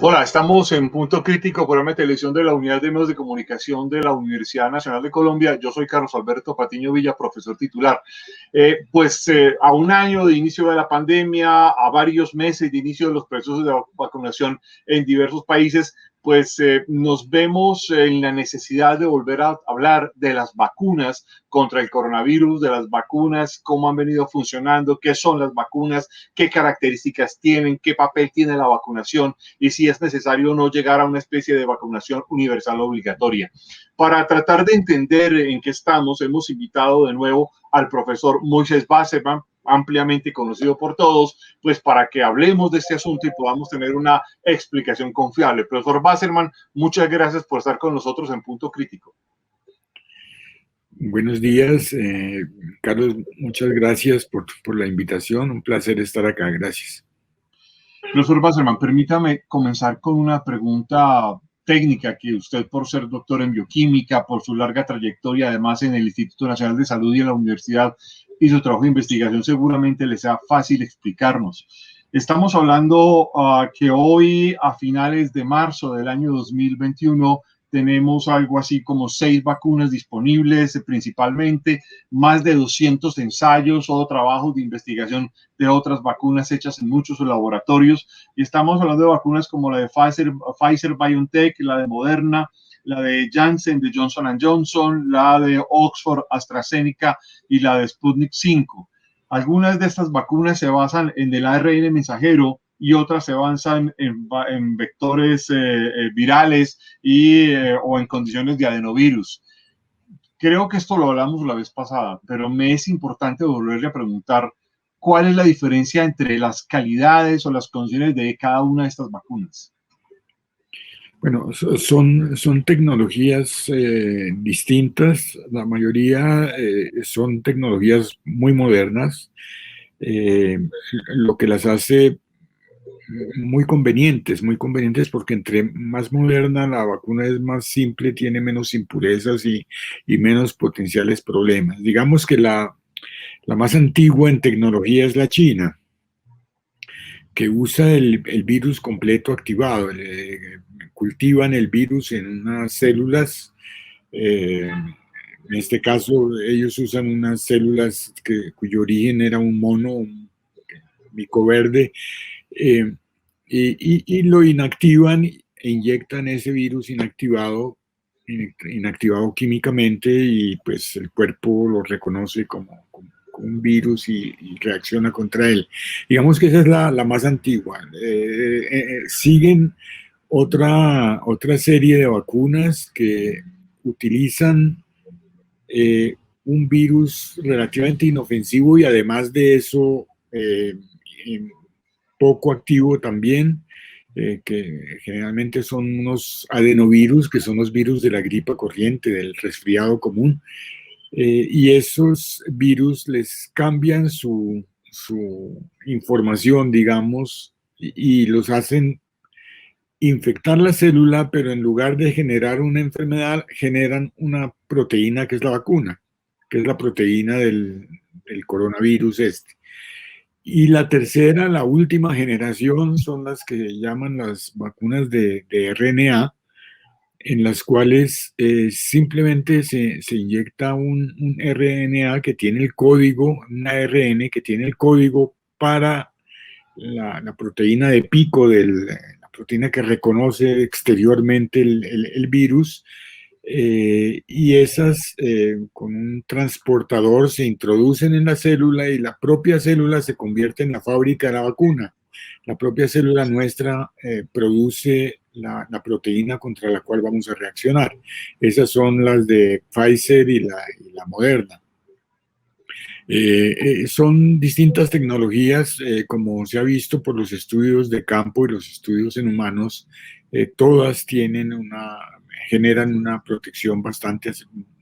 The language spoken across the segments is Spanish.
Hola, estamos en Punto Crítico, programa de televisión de la Unidad de Medios de Comunicación de la Universidad Nacional de Colombia. Yo soy Carlos Alberto Patiño Villa, profesor titular. A un año de inicio de la pandemia, a varios meses de inicio de los procesos de vacunación en diversos países, nos vemos en la necesidad de volver a hablar de las vacunas contra el coronavirus, de las vacunas, cómo han venido funcionando, qué son las vacunas, qué características tienen, qué papel tiene la vacunación y si es necesario o no llegar a una especie de vacunación universal obligatoria. Para tratar de entender en qué estamos, hemos invitado de nuevo al profesor Moisés Basserman, ampliamente conocido por todos, pues para que hablemos de este asunto y podamos tener una explicación confiable. Profesor Basserman, muchas gracias por estar con nosotros en Punto Crítico. Buenos días, Carlos, muchas gracias por la invitación, un placer estar acá, gracias. Profesor Basserman, permítame comenzar con una pregunta técnica que usted, por ser doctor en bioquímica, por su larga trayectoria, además en el Instituto Nacional de Salud y en la universidad, y su trabajo de investigación, seguramente le sea fácil explicarnos. Estamos hablando que hoy, a finales de marzo del año 2021, tenemos algo así como 6 vacunas disponibles, principalmente más de 200 ensayos o trabajos de investigación de otras vacunas hechas en muchos laboratorios. Y estamos hablando de vacunas como la de Pfizer BioNTech, la de Moderna, la de Janssen, de Johnson Johnson, la de Oxford AstraZeneca y la de Sputnik 5. Algunas de estas vacunas se basan en el ARN mensajero y otras se basan en vectores virales o en condiciones de adenovirus. Creo que esto lo hablamos la vez pasada, pero me es importante volverle a preguntar cuál es la diferencia entre las calidades o las condiciones de cada una de estas vacunas. Bueno, son tecnologías distintas, la mayoría son tecnologías muy modernas, lo que las hace muy convenientes porque entre más moderna la vacuna es más simple, tiene menos impurezas y menos potenciales problemas. Digamos que la más antigua en tecnología es la China, que usa el virus completo activado. Cultivan el virus en unas células. En este caso, ellos usan unas células cuyo origen era un mono, un mico verde, y lo inactivan e inyectan ese virus inactivado químicamente, y pues el cuerpo lo reconoce como un virus y reacciona contra él. Digamos que esa es la más antigua. Siguen otra serie de vacunas que utilizan un virus relativamente inofensivo y además de eso poco activo también, que generalmente son unos adenovirus, que son los virus de la gripa corriente, del resfriado común. Y esos virus les cambian su información, digamos, y los hacen infectar la célula, pero en lugar de generar una enfermedad, generan una proteína que es la vacuna, que es la proteína del coronavirus este. Y la tercera, la última generación, son las que llaman las vacunas de RNA, en las cuales simplemente se inyecta un RNA que tiene el código, un ARN que tiene el código para la proteína de pico, la proteína que reconoce exteriormente el virus, y esas con un transportador se introducen en la célula y la propia célula se convierte en la fábrica de la vacuna. La propia célula nuestra produce la proteína contra la cual vamos a reaccionar. Esas son las de Pfizer y la Moderna. Son distintas tecnologías, como se ha visto por los estudios de campo y los estudios en humanos. Todas generan una protección bastante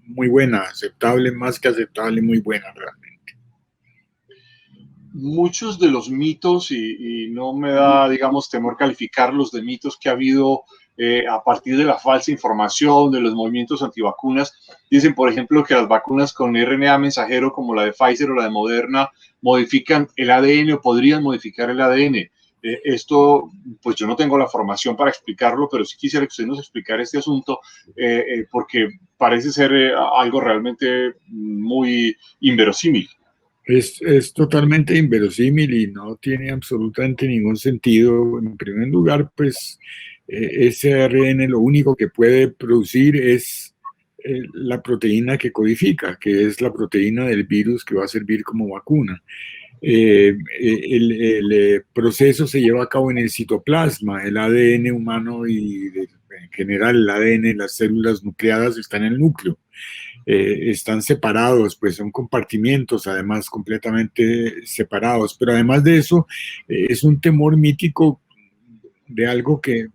muy buena, aceptable, más que aceptable, muy buena realmente. Muchos de los mitos, y no me da, digamos, temor calificarlos de mitos que ha habido a partir de la falsa información, de los movimientos antivacunas, dicen, por ejemplo, que las vacunas con RNA mensajero, como la de Pfizer o la de Moderna, modifican el ADN o podrían modificar el ADN. Esto, pues yo no tengo la formación para explicarlo, pero sí quisiera que usted nos explicara este asunto, porque parece ser algo realmente muy inverosímil. Es totalmente inverosímil y no tiene absolutamente ningún sentido. En primer lugar, pues ese ARN lo único que puede producir es la proteína que codifica, que es la proteína del virus que va a servir como vacuna. El proceso se lleva a cabo en el citoplasma, el ADN humano en general el ADN, las células nucleadas están en el núcleo. Están separados, pues son compartimientos, además completamente separados. Pero además de eso, es un temor mítico de algo que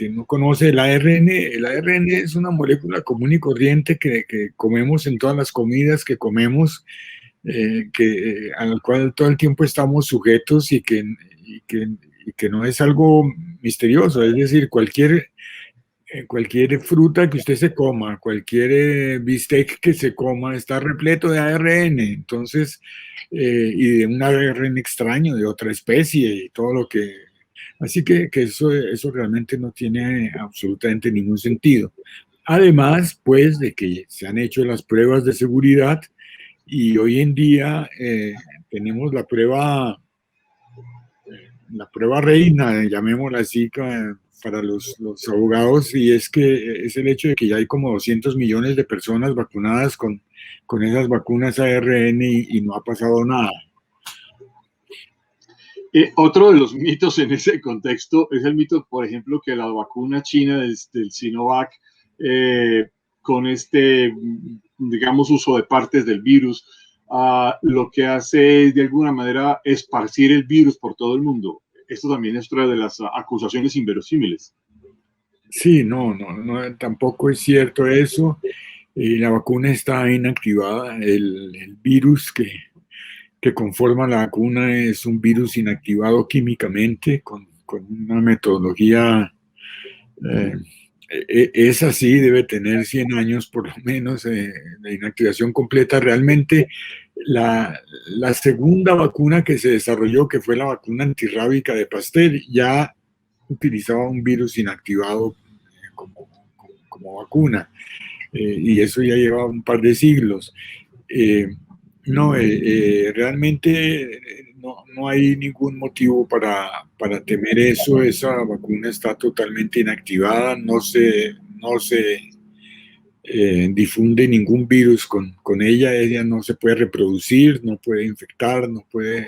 no conoce el ARN. El ARN es una molécula común y corriente que comemos en todas las comidas que comemos, al cual todo el tiempo estamos sujetos y que no es algo misterioso. Es decir, cualquier fruta que usted se coma, cualquier bistec que se coma, está repleto de ARN, entonces, y de un ARN extraño, de otra especie, y todo lo que... Así que eso realmente no tiene absolutamente ningún sentido. Además, pues, de que se han hecho las pruebas de seguridad y hoy en día tenemos la prueba reina, llamémosla así, para los abogados, y es que es el hecho de que ya hay como 200 millones de personas vacunadas con esas vacunas ARN y no ha pasado nada. Otro de los mitos en ese contexto es el mito, por ejemplo, que la vacuna china del Sinovac, con este, digamos, uso de partes del virus, lo que hace es de alguna manera esparcir el virus por todo el mundo. Esto también es otra de las acusaciones inverosímiles. Sí, no, tampoco es cierto eso. La vacuna está inactivada. El virus que conforma la vacuna es un virus inactivado químicamente con una metodología, eh, es así, debe tener 100 años por lo menos de inactivación completa. Realmente la segunda vacuna que se desarrolló, que fue la vacuna antirrábica de Pasteur, ya utilizaba un virus inactivado como vacuna, y eso ya lleva un par de siglos. Eh, no, realmente no hay ningún motivo para temer eso. Esa vacuna está totalmente inactivada, no se difunde ningún virus con ella no se puede reproducir, no puede infectar, no puede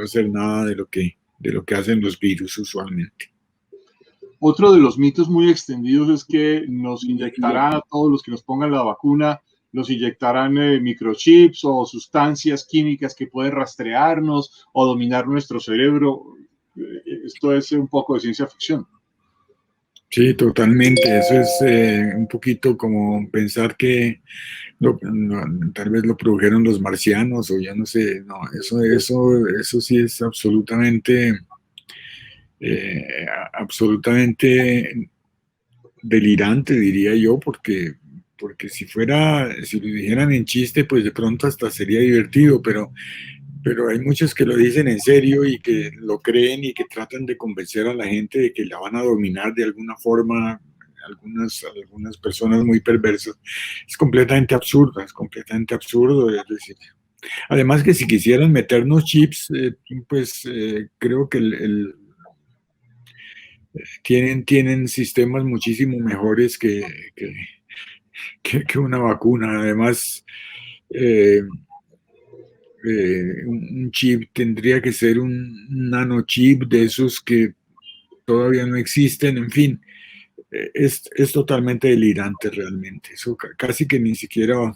hacer nada de lo que hacen los virus usualmente. Otro de los mitos muy extendidos es que nos inyectarán a todos los que nos pongan la vacuna, nos inyectarán microchips o sustancias químicas que pueden rastrearnos o dominar nuestro cerebro. Esto es un poco de ciencia ficción. Sí, totalmente. Eso es un poquito como pensar que tal vez lo produjeron los marcianos o ya no sé. No, eso sí es absolutamente delirante, diría yo, porque si lo dijeran en chiste, pues de pronto hasta sería divertido, pero hay muchos que lo dicen en serio y que lo creen y que tratan de convencer a la gente de que la van a dominar de alguna forma, algunas personas muy perversas. Es completamente absurdo, es completamente absurdo. Es decir, además que si quisieran meternos chips, pues creo que tienen sistemas muchísimo mejores que una vacuna. Además, eh, un chip tendría que ser un nanochip de esos que todavía no existen, en fin, es totalmente delirante realmente. Eso casi que ni siquiera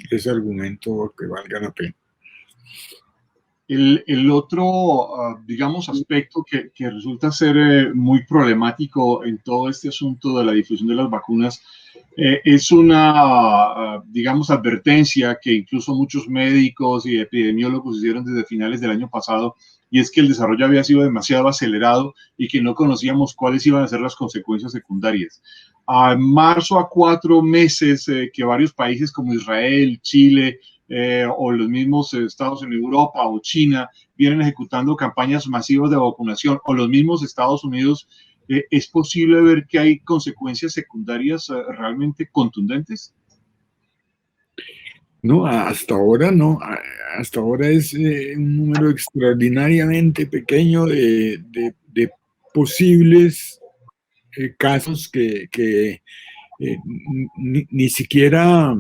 es argumento que valga la pena. El otro, digamos, aspecto que resulta ser muy problemático en todo este asunto de la difusión de las vacunas es una, digamos, advertencia que incluso muchos médicos y epidemiólogos hicieron desde finales del año pasado, y es que el desarrollo había sido demasiado acelerado y que no conocíamos cuáles iban a ser las consecuencias secundarias. A marzo, a 4 meses que varios países como Israel, Chile, o los mismos estados en Europa o China vienen ejecutando campañas masivas de vacunación, o los mismos Estados Unidos, ¿es posible ver que hay consecuencias secundarias realmente contundentes? No, hasta ahora no. Hasta ahora es un número extraordinariamente pequeño de posibles casos que ni siquiera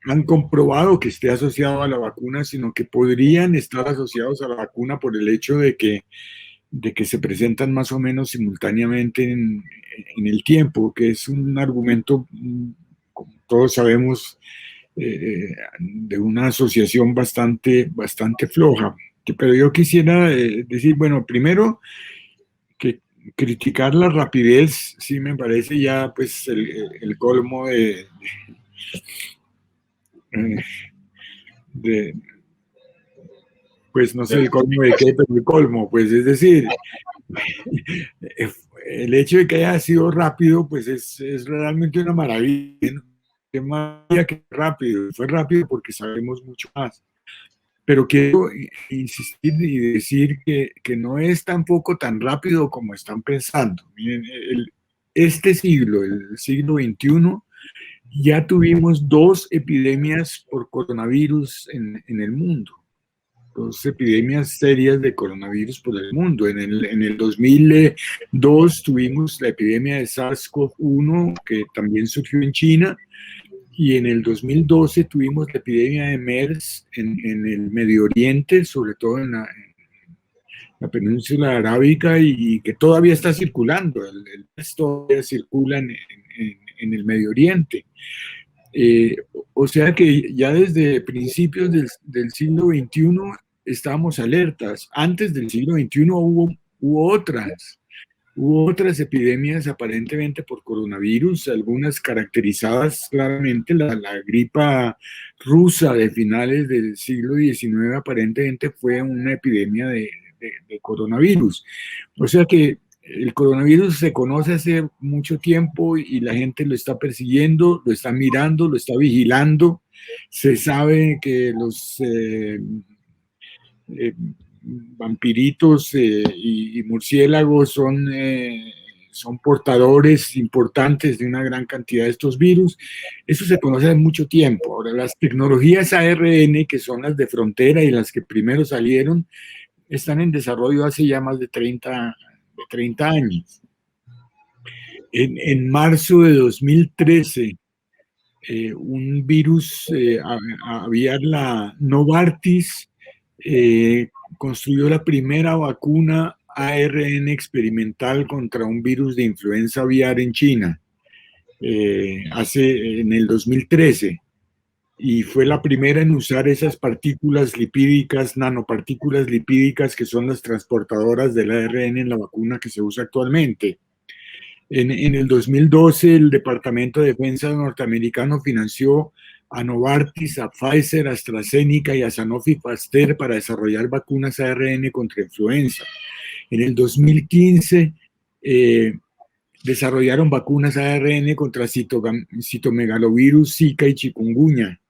han comprobado que esté asociado a la vacuna, sino que podrían estar asociados a la vacuna por el hecho de que se presentan más o menos simultáneamente en el tiempo, que es un argumento, como todos sabemos, de una asociación bastante floja. Pero yo quisiera decir, bueno, primero que criticar la rapidez sí me parece ya pues el colmo eh, de, pues no sé el colmo de qué, pero el colmo, pues es decir, el hecho de que haya sido rápido, pues es realmente una maravilla, ¿no? Qué maravilla que rápido, fue rápido porque sabemos mucho más. Pero quiero insistir y decir que no es tampoco tan rápido como están pensando. Miren, este siglo, el siglo XXI, ya tuvimos dos epidemias por coronavirus en el mundo, dos epidemias serias de coronavirus por el mundo. En el 2002 tuvimos la epidemia de SARS-CoV-1, que también surgió en China, y en el 2012 tuvimos la epidemia de MERS en el Medio Oriente, sobre todo en la península arábica, y que todavía está circulando. El MERS todavía circula en el Medio Oriente. O sea que ya desde principios del siglo XXI estábamos alertas. Antes del siglo XXI hubo otras epidemias aparentemente por coronavirus, algunas caracterizadas claramente. La gripa rusa de finales del siglo XIX aparentemente fue una epidemia de coronavirus. O sea que el coronavirus se conoce hace mucho tiempo y la gente lo está persiguiendo, lo está mirando, lo está vigilando. Se sabe que los vampiritos y murciélagos son portadores importantes de una gran cantidad de estos virus. Eso se conoce hace mucho tiempo. Ahora, las tecnologías ARN, que son las de frontera y las que primero salieron, están en desarrollo hace ya más de 30 años. En marzo de 2013, un virus aviar, la Novartis, construyó la primera vacuna ARN experimental contra un virus de influenza aviar en China, en el 2013. Y fue la primera en usar esas partículas lipídicas, nanopartículas lipídicas, que son las transportadoras del ARN en la vacuna que se usa actualmente. En el 2012, el Departamento de Defensa norteamericano financió a Novartis, a Pfizer, a AstraZeneca y a Sanofi Pasteur para desarrollar vacunas ARN contra influenza. En el 2015, desarrollaron vacunas ARN contra citomegalovirus, Zika y chikungunya.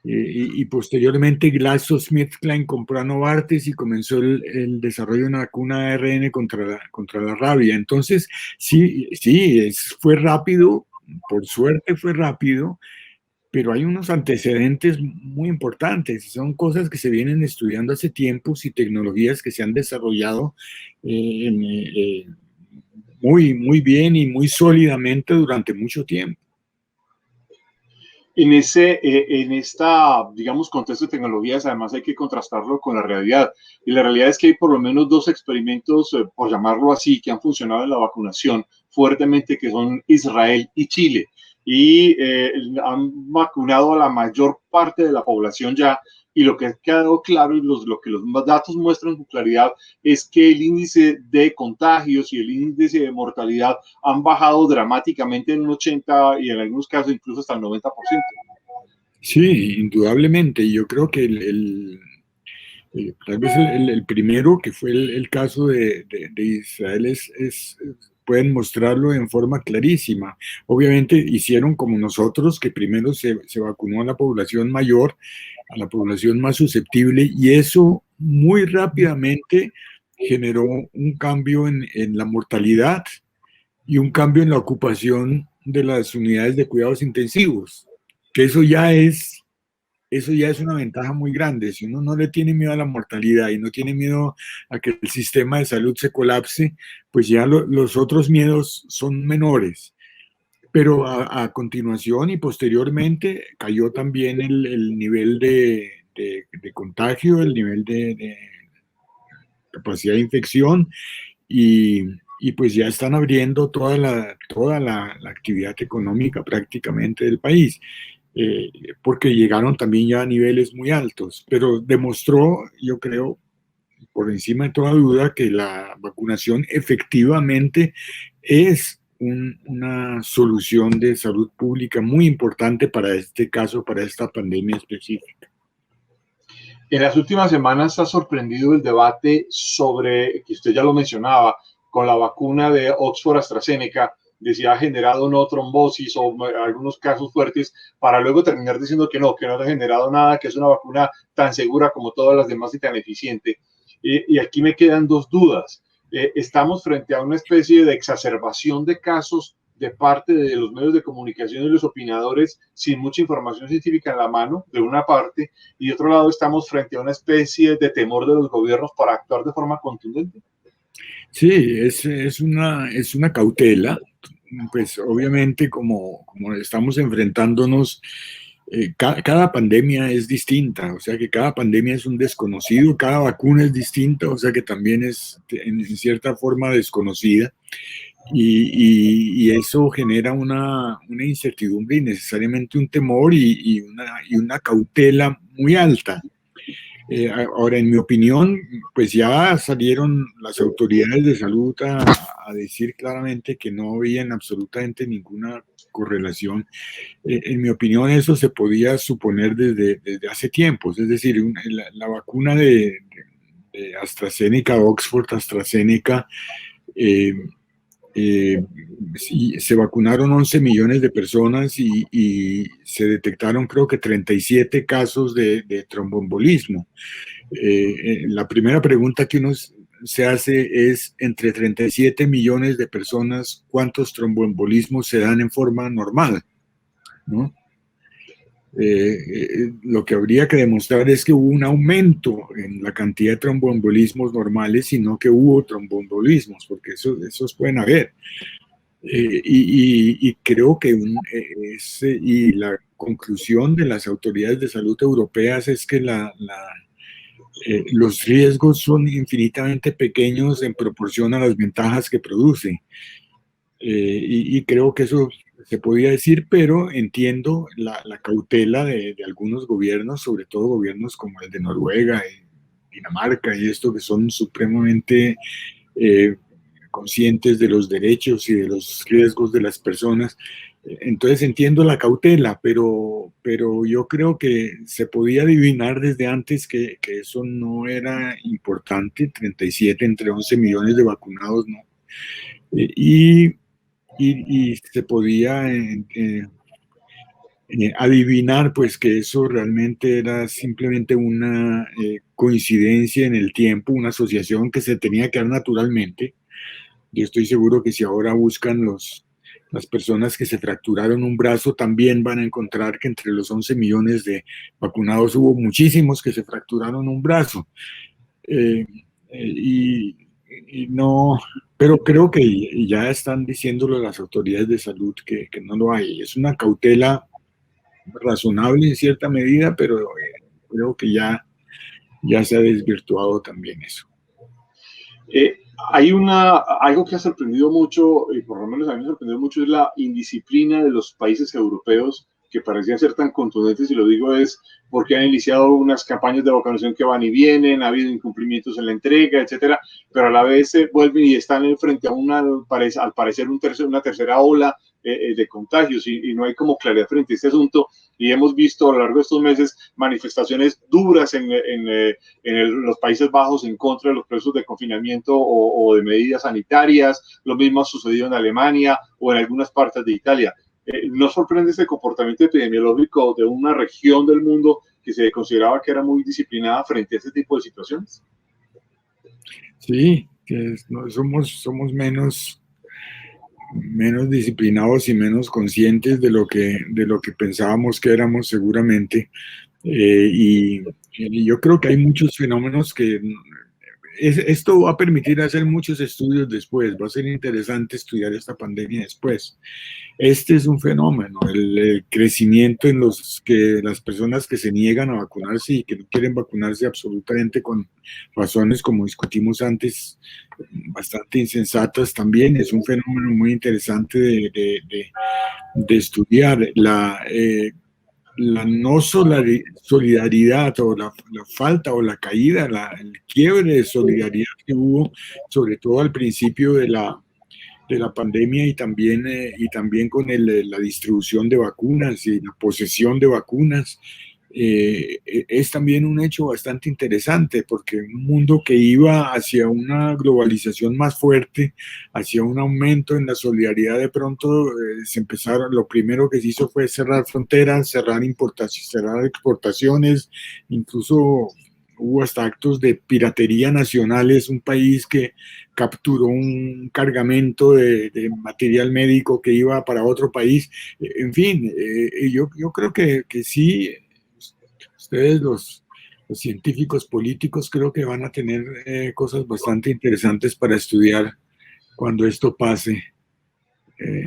Y posteriormente GlaxoSmithKline compró a Novartis y comenzó el desarrollo de una vacuna ARN contra la rabia. Entonces, sí, fue rápido, por suerte fue rápido, pero hay unos antecedentes muy importantes. Son cosas que se vienen estudiando hace tiempos y tecnologías que se han desarrollado muy bien y muy sólidamente durante mucho tiempo. En esta, digamos, contexto de tecnologías, además hay que contrastarlo con la realidad. Y la realidad es que hay por lo menos dos experimentos, por llamarlo así, que han funcionado en la vacunación fuertemente, que son Israel y Chile. Y han vacunado a la mayor parte de la población ya. Y lo que ha quedado claro y lo que los datos muestran con claridad es que el índice de contagios y el índice de mortalidad han bajado dramáticamente en un 80 y en algunos casos incluso hasta el 90%. Sí, indudablemente. Yo creo que tal vez el primero, que fue el caso de Israel, pueden mostrarlo en forma clarísima. Obviamente hicieron como nosotros, que primero se vacunó a la población mayor a la población más susceptible, y eso muy rápidamente generó un cambio en la mortalidad y un cambio en la ocupación de las unidades de cuidados intensivos, que eso ya es una ventaja muy grande. Si uno no le tiene miedo a la mortalidad y no tiene miedo a que el sistema de salud se colapse, pues ya los otros miedos son menores. Pero a continuación y posteriormente cayó también el nivel de contagio, el nivel de capacidad de infección, y, y pues ya están abriendo toda la actividad económica prácticamente del país, eh, porque llegaron también ya a niveles muy altos, pero demostró, yo creo, por encima de toda duda, que la vacunación efectivamente es una solución de salud pública muy importante para este caso, para esta pandemia específica. En las últimas semanas ha sorprendido el debate sobre, que usted ya lo mencionaba, con la vacuna de Oxford AstraZeneca, de si ha generado no trombosis o algunos casos fuertes, para luego terminar diciendo que no ha generado nada, que es una vacuna tan segura como todas las demás y tan eficiente. Y aquí me quedan dos dudas. Estamos frente a una especie de exacerbación de casos de parte de los medios de comunicación y los opinadores sin mucha información científica en la mano, de una parte, y de otro lado estamos frente a una especie de temor de los gobiernos para actuar de forma contundente. Sí, es una cautela, pues obviamente como estamos enfrentándonos, cada pandemia es distinta, o sea que cada pandemia es un desconocido, cada vacuna es distinta, o sea que también es en cierta forma desconocida. Y eso genera una incertidumbre y necesariamente un temor y una cautela muy alta. Ahora, en mi opinión, pues ya salieron las autoridades de salud a decir claramente que no habían absolutamente ninguna correlación. En mi opinión, eso se podía suponer desde hace tiempos, es decir, la vacuna de AstraZeneca, Oxford AstraZeneca, eh, se vacunaron 11 millones de personas y se detectaron creo que 37 casos de tromboembolismo. La primera pregunta que uno se hace es, entre 37 millones de personas, ¿cuántos tromboembolismos se dan en forma normal? ¿No? Lo que habría que demostrar es que hubo un aumento en la cantidad de tromboembolismos normales, sino que hubo tromboembolismos, porque esos pueden haber. Y creo que y la conclusión de las autoridades de salud europeas es que los riesgos son infinitamente pequeños en proporción a las ventajas que produce. Y creo que eso se podía decir, pero entiendo la cautela de algunos gobiernos, sobre todo gobiernos como el de Noruega y Dinamarca y esto, que son supremamente eh, conscientes de los derechos y de los riesgos de las personas. Entonces entiendo la cautela, pero yo creo que se podía adivinar desde antes que eso no era importante, 37 entre 11 millones de vacunados, ¿no? Y se podía adivinar pues que eso realmente era simplemente una coincidencia en el tiempo, una asociación que se tenía que dar naturalmente. Yo estoy seguro que si ahora buscan las personas que se fracturaron un brazo, también van a encontrar que entre los 11 millones de vacunados hubo muchísimos que se fracturaron un brazo. Eh, y, y no, pero creo que ya están diciéndolo las autoridades de salud que no lo hay. Es una cautela razonable en cierta medida, pero creo que ya se ha desvirtuado también eso. Eh, algo que ha sorprendido mucho, y por lo menos a mí me ha sorprendido mucho, es la indisciplina de los países europeos que parecían ser tan contundentes, y lo digo es porque han iniciado unas campañas de vacunación que van y vienen, ha habido incumplimientos en la entrega, etcétera, pero a la vez se vuelven y están frente a al parecer una tercera ola de contagios, y no hay como claridad frente a este asunto, y hemos visto a lo largo de estos meses manifestaciones duras en los Países Bajos en contra de los procesos de confinamiento o de medidas sanitarias. Lo mismo ha sucedido en Alemania o en algunas partes de Italia. ¿No sorprende este comportamiento epidemiológico de una región del mundo que se consideraba que era muy disciplinada frente a este tipo de situaciones. Sí, que somos menos disciplinados y menos conscientes de lo que pensábamos que éramos seguramente. Y yo creo que hay muchos fenómenos que esto va a permitir hacer muchos estudios después. Va a ser interesante estudiar esta pandemia después. Este es un fenómeno, el crecimiento en las personas que se niegan a vacunarse y que no quieren vacunarse absolutamente con razones, como discutimos antes, bastante insensatas también. Es un fenómeno muy interesante de estudiar. La no solidaridad o la falta o la caída, el quiebre de solidaridad que hubo, sobre todo al principio de la pandemia y también con la distribución de vacunas y la posesión de vacunas, es también un hecho bastante interesante, porque un mundo que iba hacia una globalización más fuerte, hacia un aumento en la solidaridad, de pronto lo primero que se hizo fue cerrar fronteras, cerrar exportaciones, incluso hubo hasta actos de piratería nacionales, un país que capturó un cargamento de material médico que iba para otro país. En fin, yo creo que sí, ustedes los científicos políticos creo que van a tener cosas bastante interesantes para estudiar cuando esto pase. eh,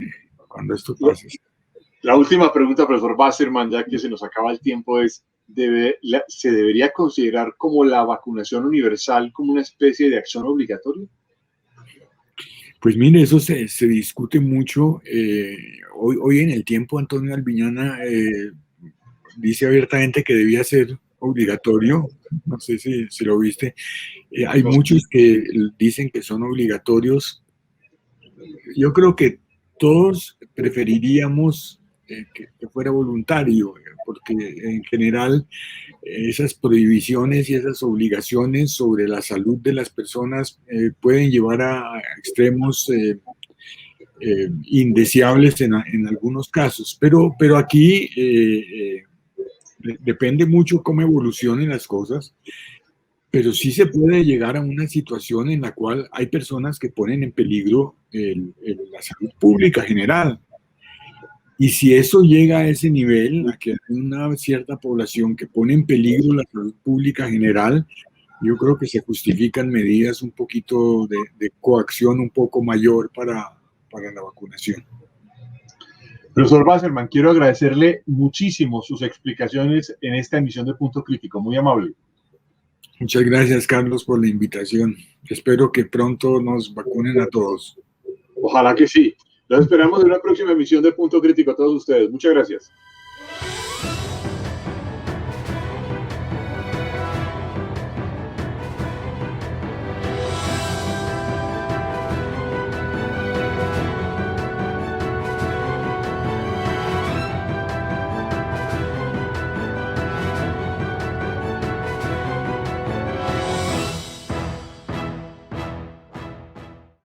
Cuando esto pase. La última pregunta, profesor Wasserman, ya que se nos acaba el tiempo, es, ¿se debería considerar como la vacunación universal como una especie de acción obligatoria? Pues mire, eso se discute mucho. Hoy en el tiempo, Antonio Albiñana dice abiertamente que debía ser obligatorio. No sé si lo viste. Hay No sé. muchos que dicen que son obligatorios. Yo creo que todos preferiríamos que fuera voluntario, porque en general esas prohibiciones y esas obligaciones sobre la salud de las personas pueden llevar a extremos indeseables en algunos casos. Pero aquí depende mucho cómo evolucionen las cosas, pero sí se puede llegar a una situación en la cual hay personas que ponen en peligro la salud pública general. Y si eso llega a ese nivel, a que hay una cierta población que pone en peligro la salud pública general, yo creo que se justifican medidas un poquito de coacción un poco mayor para la vacunación. Profesor Wasserman, quiero agradecerle muchísimo sus explicaciones en esta emisión de Punto Crítico. Muy amable. Muchas gracias, Carlos, por la invitación. Espero que pronto nos vacunen a todos. Ojalá que sí. Los esperamos en una próxima emisión de Punto Crítico a todos ustedes. Muchas gracias.